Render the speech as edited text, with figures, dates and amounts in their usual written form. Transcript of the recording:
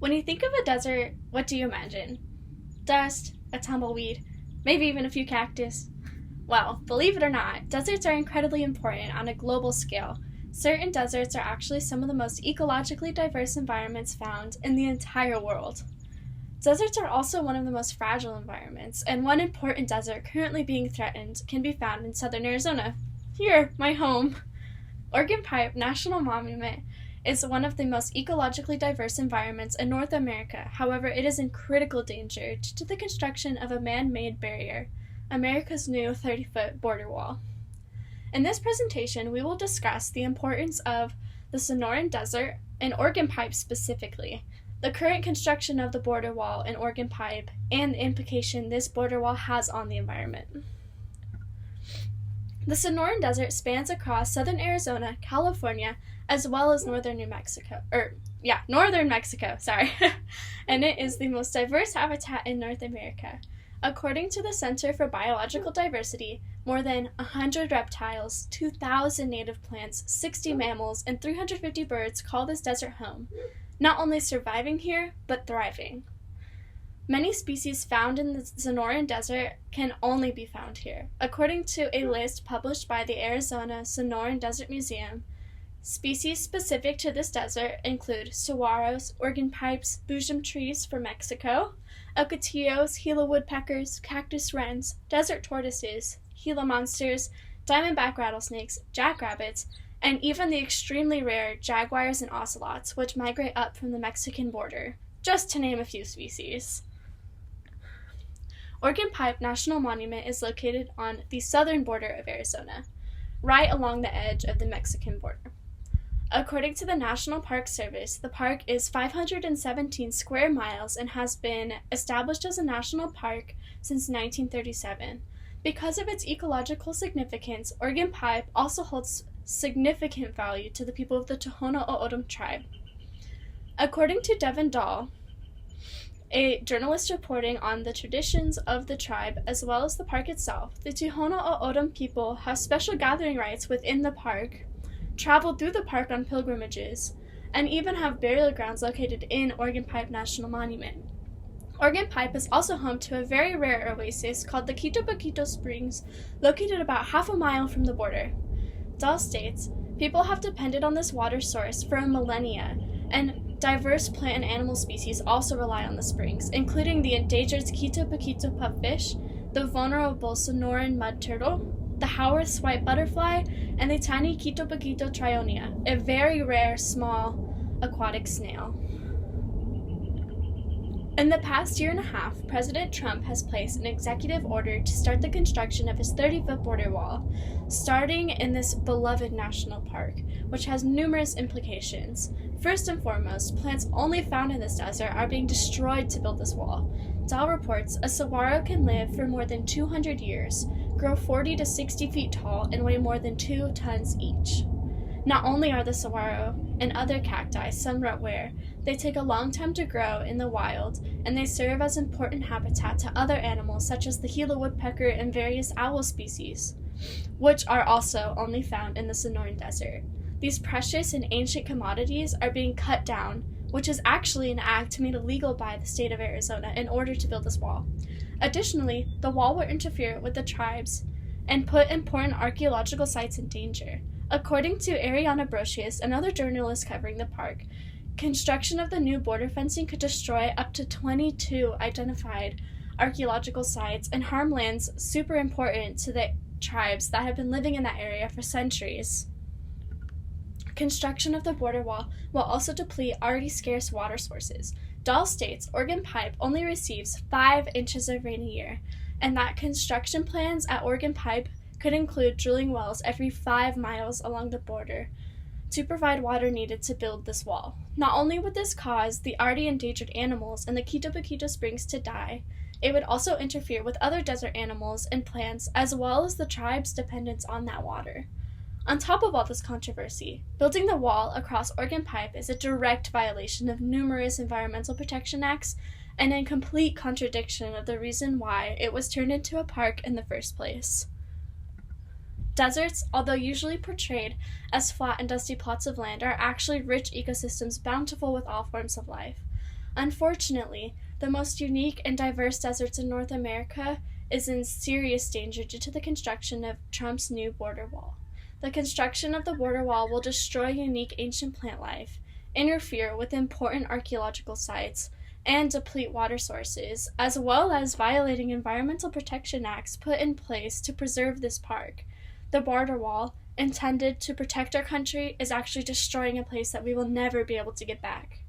When you think of a desert, what do you imagine? Dust, a tumbleweed, maybe even a few cactus. Well, believe it or not, deserts are incredibly important on a global scale. Certain deserts are actually some of the most ecologically diverse environments found in the entire world. Deserts are also one of the most fragile environments, and one important desert currently being threatened can be found in southern Arizona. Here, my home. Organpipe National Monument is one of the most ecologically diverse environments in North America. However, it is in critical danger due to the construction of a man-made barrier, America's new 30-foot border wall. In this presentation, we will discuss the importance of the Sonoran Desert and Organpipe specifically, the current construction of the border wall in Organpipe, and the implication this border wall has on the environment. The Sonoran Desert spans across southern Arizona, California, as well as northern Mexico, and it is the most diverse habitat in North America. According to the Center for Biological Diversity, more than 100 reptiles, 2,000 native plants, 60 mammals, and 350 birds call this desert home, not only surviving here, but thriving. Many species found in the Sonoran Desert can only be found here. According to a list published by the Arizona Sonoran Desert Museum, species specific to this desert include saguaros, organpipes, bosom trees from Mexico, ocotillos, Gila woodpeckers, cactus wrens, desert tortoises, Gila monsters, diamondback rattlesnakes, jackrabbits, and even the extremely rare jaguars and ocelots, which migrate up from the Mexican border, just to name a few species. Organpipe National Monument is located on the southern border of Arizona, right along the edge of the Mexican border. According to the National Park Service, the park is 517 square miles and has been established as a national park since 1937. Because of its ecological significance, Organpipe also holds significant value to the people of the Tohono O'odham tribe. According to Devin Dahl, a journalist reporting on the traditions of the tribe as well as the park itself, the Tohono O'odham people have special gathering rights within the park, travel through the park on pilgrimages, and even have burial grounds located in Organpipe National Monument. Organpipe is also home to a very rare oasis called the Quito Paquito Springs, located about half a mile from the border. Dahl states, people have depended on this water source for millennia, and diverse plant and animal species also rely on the springs, including the endangered Quito Paquito pupfish, the vulnerable Sonoran mud turtle, the Howarth's white butterfly, and the tiny Quito Paquito trionia, a very rare small aquatic snail. In the past year and a half, President Trump has placed an executive order to start the construction of his 30-foot border wall, starting in this beloved national park, which has numerous implications. First and foremost, plants only found in this desert are being destroyed to build this wall. Dahl reports a saguaro can live for more than 200 years, grow 40 to 60 feet tall, and weigh more than 2 tons each. Not only are the saguaro and other cacti somewhat rare, they take a long time to grow in the wild, and they serve as important habitat to other animals such as the Gila woodpecker and various owl species, which are also only found in the Sonoran Desert. These precious and ancient commodities are being cut down, which is actually an act made illegal by the state of Arizona in order to build this wall. Additionally, the wall will interfere with the tribes and put important archaeological sites in danger. According to Ariana Brocious, another journalist covering the park, construction of the new border fencing could destroy up to 22 identified archaeological sites and harm lands super important to the tribes that have been living in that area for centuries. Construction of the border wall will also deplete already scarce water sources. Dahl states Organpipe only receives 5 inches of rain a year, and that construction plans at Organpipe could include drilling wells every 5 miles along the border to provide water needed to build this wall. Not only would this cause the already endangered animals in the Quito Paquito Springs to die, it would also interfere with other desert animals and plants as well as the tribe's dependence on that water. On top of all this controversy, building the wall across Organpipe is a direct violation of numerous environmental protection acts and in complete contradiction of the reason why it was turned into a park in the first place. Deserts, although usually portrayed as flat and dusty plots of land, are actually rich ecosystems bountiful with all forms of life. Unfortunately, the most unique and diverse deserts in North America is in serious danger due to the construction of Trump's new border wall. The construction of the border wall will destroy unique ancient plant life, interfere with important archaeological sites, and deplete water sources, as well as violating environmental protection acts put in place to preserve this park. The border wall, intended to protect our country, is actually destroying a place that we will never be able to get back.